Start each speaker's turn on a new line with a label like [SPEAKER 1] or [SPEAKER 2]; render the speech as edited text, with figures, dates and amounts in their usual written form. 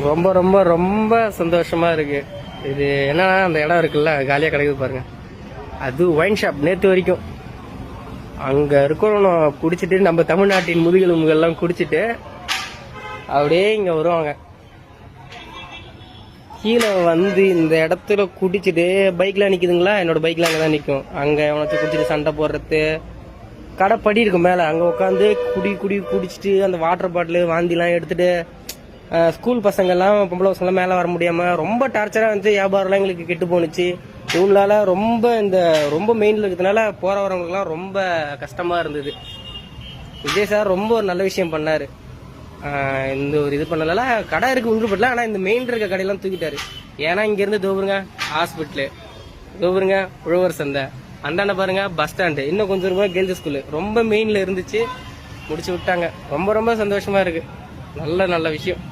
[SPEAKER 1] ரொம்ப ரொம்ப ரொம்ப சந்தோஷமா இருக்கு. இது என்னன்னா அந்த இடம் இருக்குல்ல காலியா கிடைக்குது பாருங்க, அது ஒயின் ஷாப். நேற்று வரைக்கும் அங்க இருக்கிறவங்க குடிச்சிட்டு நம்ம தமிழ்நாட்டின் முதுகெலும்புகள்லாம் குடிச்சிட்டு அப்படியே இங்க வருவாங்க. கீழே வந்து இந்த இடத்துல குடிச்சிட்டு பைக்லாம் நிக்குதுங்களா, என்னோட பைக்ல அங்கதான் நிக்கும். அங்க எவனாச்சும் குடிச்சிட்டு சண்டை போடுறது, கடைப்படி இருக்கும் மேல, அங்க உட்காந்து குடிச்சிட்டு அந்த வாட்டர் பாட்டில் வாந்திலாம் எடுத்துட்டு ஸ்கூல் பசங்கள்லாம் பொம்பளை பசங்கள்லாம் மேலே வர முடியாம ரொம்ப டார்ச்சராக வந்து வியாபாரம்லாம் எங்களுக்கு கெட்டு போணுச்சு. இவங்களால ரொம்ப மெயினில் இருக்கிறதுனால போற வரவங்களுக்குலாம் ரொம்ப கஷ்டமா இருந்தது. விஜய் சார் ரொம்ப ஒரு நல்ல விஷயம் பண்ணாரு. இந்த ஒரு இது பண்ணல, கடை இருக்கு உண்டுபடல, ஆனா இந்த மெயின் இருக்க கடையெல்லாம் தூக்கிட்டாரு. ஏன்னா இங்க இருந்து தோபுருங்க ஹாஸ்பிட்டலு, தோபுருங்க உழவர் சந்தை, அந்தாண்ட பாருங்க பஸ் ஸ்டாண்டு, இன்னும் கொஞ்சம் ரூபாய் கேர்ள்ஸ் ஸ்கூலு ரொம்ப மெயின்ல இருந்துச்சு, முடிச்சு விட்டாங்க. ரொம்ப ரொம்ப சந்தோஷமா இருக்கு. நல்ல நல்ல விஷயம்.